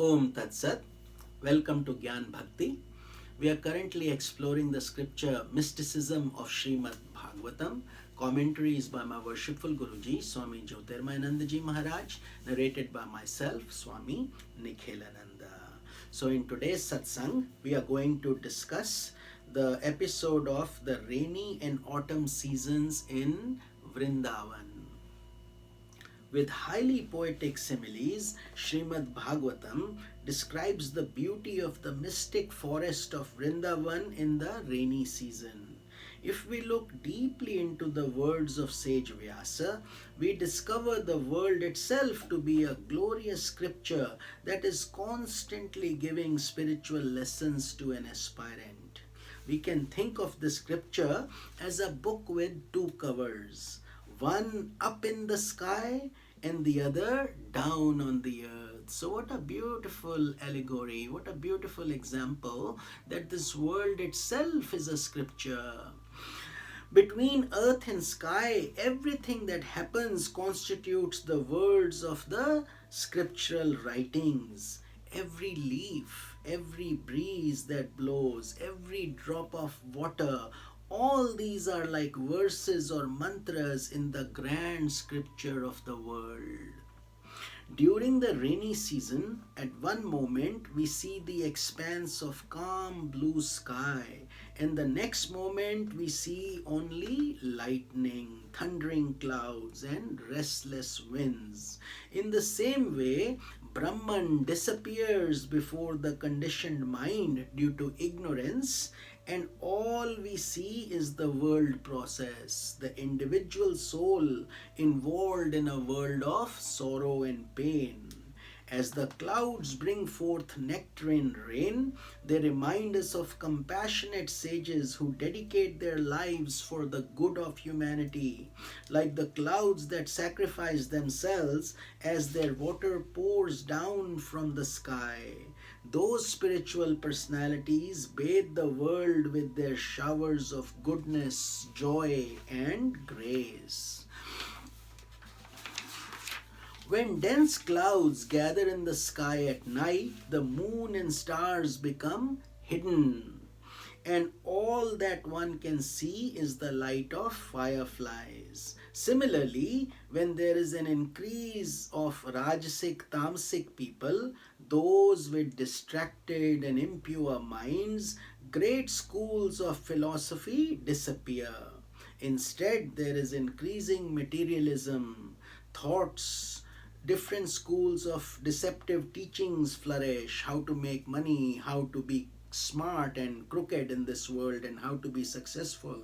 Om Tat Sat. Welcome to Gyan Bhakti. We are currently exploring the scripture Mysticism of Srimad Bhagavatam. Commentaries by my worshipful Guruji, Swami Jyotirmayananda ji Maharaj, narrated by myself, Swami Nikhilananda. So in today's satsang, we are going to discuss the episode of the rainy and autumn seasons in Vrindavana. With highly poetic similes, Srimad Bhagavatam describes the beauty of the mystic forest of Vrindavan in the rainy season. If we look deeply into the words of sage Vyasa, we discover the world itself to be a glorious scripture that is constantly giving spiritual lessons to an aspirant. We can think of the scripture as a book with two covers, one up in the sky and the other down on the earth. So what a beautiful allegory, what a beautiful example that this world itself is a scripture. Between earth and sky, everything that happens constitutes the words of the scriptural writings. Every leaf, every breeze that blows, every drop of water, all these are like verses or mantras in the grand scripture of the world. During the rainy season, at one moment we see the expanse of calm blue sky, and the next moment we see only lightning, thundering clouds, and restless winds. In the same way, Brahman disappears before the conditioned mind due to ignorance, and all we see is the world process, the individual soul involved in a world of sorrow and pain. As the clouds bring forth nectarine rain, they remind us of compassionate sages who dedicate their lives for the good of humanity, like the clouds that sacrifice themselves as their water pours down from the sky. Those spiritual personalities bathe the world with their showers of goodness, joy, and grace. When dense clouds gather in the sky at night, the moon and stars become hidden, and all that one can see is the light of fireflies. Similarly, when there is an increase of Rajasic, Tamasic people, those with distracted and impure minds, great schools of philosophy disappear. Instead, there is increasing materialism, thoughts, different schools of deceptive teachings flourish, how to make money, how to be smart and crooked in this world, and how to be successful,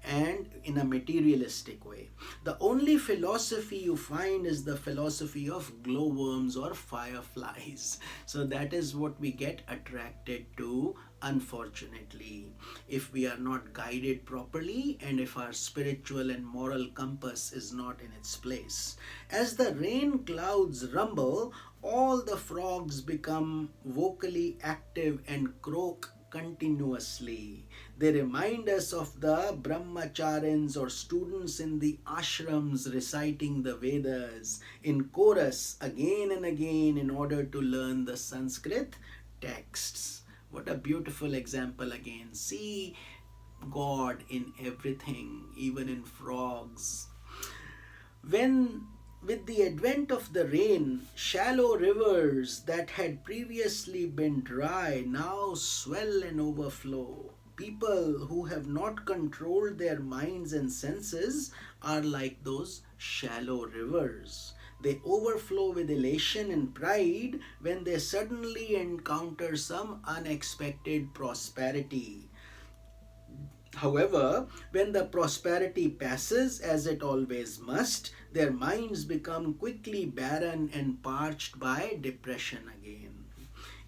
and in a materialistic way. The only philosophy you find is the philosophy of glowworms or fireflies. So that is what we get attracted to, unfortunately, if we are not guided properly and if our spiritual and moral compass is not in its place. As the rain clouds rumble, all the frogs become vocally active and croak continuously. They remind us of the brahmacharins or students in the ashrams reciting the Vedas in chorus again and again in order to learn the Sanskrit texts. What a beautiful example again. See God in everything, even in frogs. With the advent of the rain, shallow rivers that had previously been dry now swell and overflow. People who have not controlled their minds and senses are like those shallow rivers. They overflow with elation and pride when they suddenly encounter some unexpected prosperity. However, when the prosperity passes, as it always must, their minds become quickly barren and parched by depression again.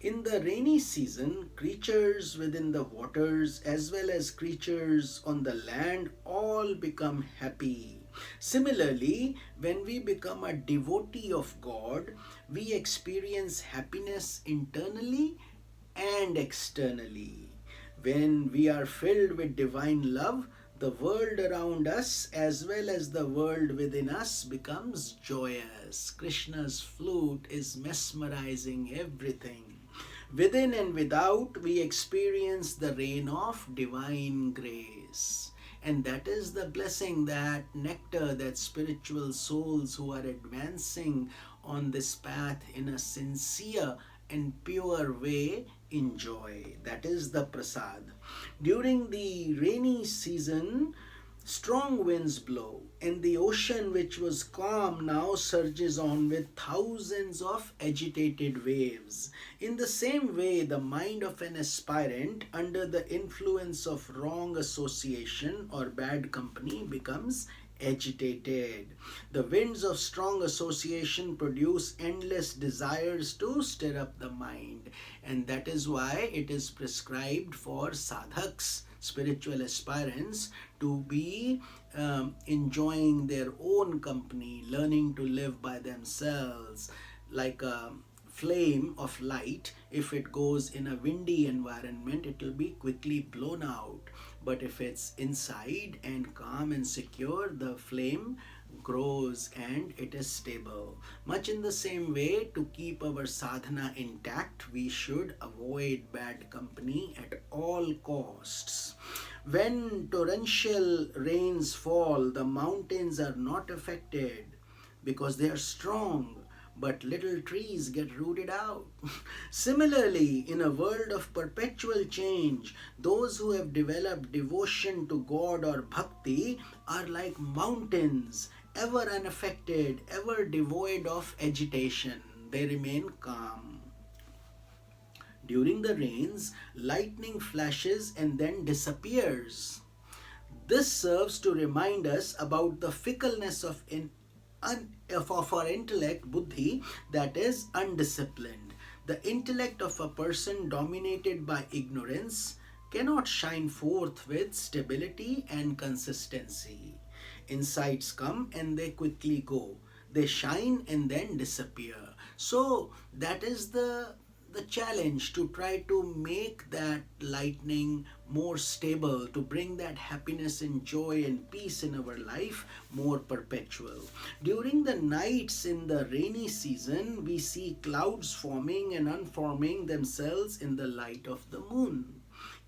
In the rainy season, creatures within the waters as well as creatures on the land all become happy. Similarly, when we become a devotee of God, we experience happiness internally and externally. When we are filled with divine love, the world around us as well as the world within us becomes joyous. Krishna's flute is mesmerizing everything. Within and without, we experience the rain of divine grace. And that is the blessing, that nectar that spiritual souls who are advancing on this path in a sincere and pure way enjoy. That is the prasad. During the rainy season, strong winds blow, and the ocean, which was calm, now surges on with thousands of agitated waves. In the same way, the mind of an aspirant under the influence of wrong association or bad company becomes agitated. The winds of strong association produce endless desires to stir up the mind, and that is why it is prescribed for sadhaks, spiritual aspirants, to be enjoying their own company, learning to live by themselves like a flame of light. If it goes in a windy environment, it will be quickly blown out. But if it's inside and calm and secure, the flame grows and it is stable. Much in the same way, to keep our sadhana intact, we should avoid bad company at all costs. When torrential rains fall, the mountains are not affected because they are strong, but little trees get rooted out. Similarly, in a world of perpetual change, those who have developed devotion to God or bhakti are like mountains, ever unaffected, ever devoid of agitation. They remain calm. During the rains, lightning flashes and then disappears. This serves to remind us about the fickleness of our intellect, buddhi, that is undisciplined. The intellect of a person dominated by ignorance cannot shine forth with stability and consistency. Insights come and they quickly go. They shine and then disappear. So that is the challenge, to try to make that lightning more stable, to bring that happiness and joy and peace in our life more perpetual. During the nights in the rainy season, we see clouds forming and unforming themselves in the light of the moon.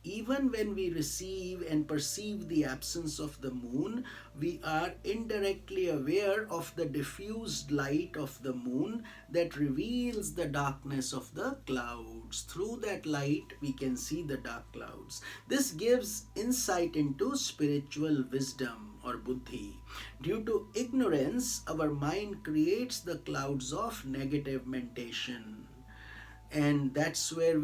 Even when we receive and perceive the absence of the moon, we are indirectly aware of the diffused light of the moon that reveals the darkness of the clouds. Through that light, we can see the dark clouds. This gives insight into spiritual wisdom or buddhi. Due to ignorance, our mind creates the clouds of negative mentation. And that's where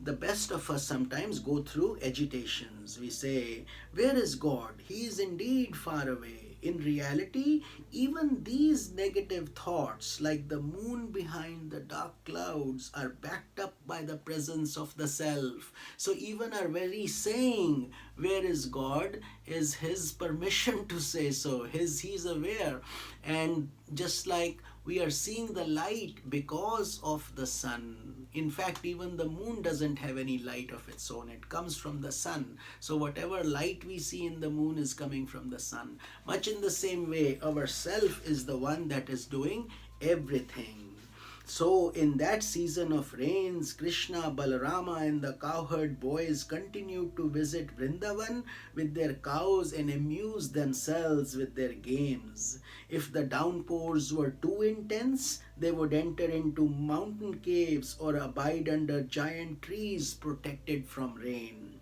the best of us sometimes go through agitations. We say, where is God? He is indeed far away. In reality, even these negative thoughts, like the moon behind the dark clouds, are backed up by the presence of the self. So even our very saying, where is God, is His permission to say so. He's aware. And just like we are seeing the light because of the sun. In fact, even the moon doesn't have any light of its own. It comes from the sun. So whatever light we see in the moon is coming from the sun. Much in the same way, our self is the one that is doing everything. So in that season of rains, Krishna, Balarama and the cowherd boys continued to visit Vrindavan with their cows and amuse themselves with their games. If the downpours were too intense, they would enter into mountain caves or abide under giant trees protected from rain.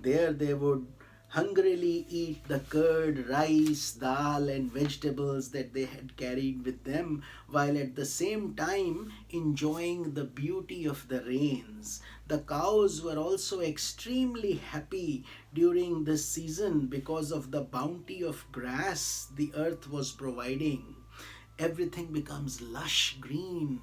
There they would hungrily eat the curd, rice, dal and vegetables that they had carried with them, while at the same time enjoying the beauty of the rains. The cows were also extremely happy during this season because of the bounty of grass the earth was providing. Everything becomes lush green.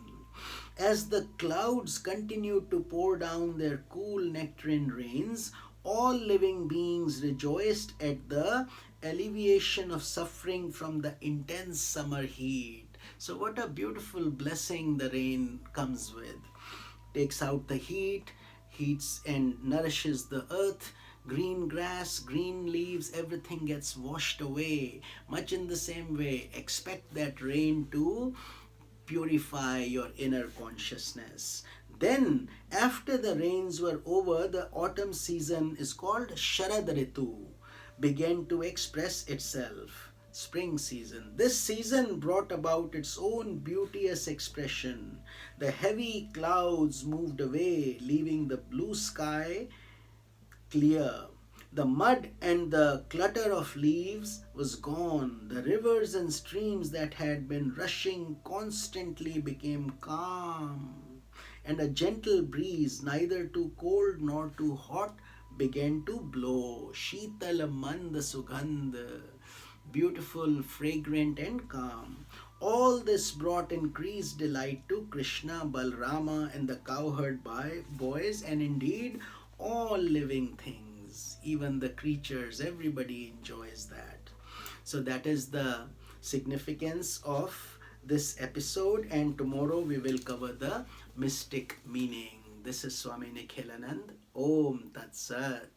As the clouds continued to pour down their cool nectarine rains, all living beings rejoiced at the alleviation of suffering from the intense summer heat. So what a beautiful blessing the rain comes with. Takes out the heat, heats and nourishes the earth, Green grass, green leaves, everything gets washed away. Much in the same way, expect that rain to purify your inner consciousness. Then, after the rains were over, the autumn season is called Sharad Ritu, began to express itself. Spring season. This season brought about its own beauteous expression. The heavy clouds moved away, leaving the blue sky clear. The mud and the clutter of leaves was gone. The rivers and streams that had been rushing constantly became calm. And a gentle breeze, neither too cold nor too hot, began to blow. Sheetal mand sugandh, beautiful, fragrant, and calm. All this brought increased delight to Krishna, Balrama, and the cowherd boys, and indeed all living things, even the creatures, everybody enjoys that. So, that is the significance of this episode, and tomorrow we will cover the mystic meaning. This is Swami Nikhilanand. Om Tat Sat.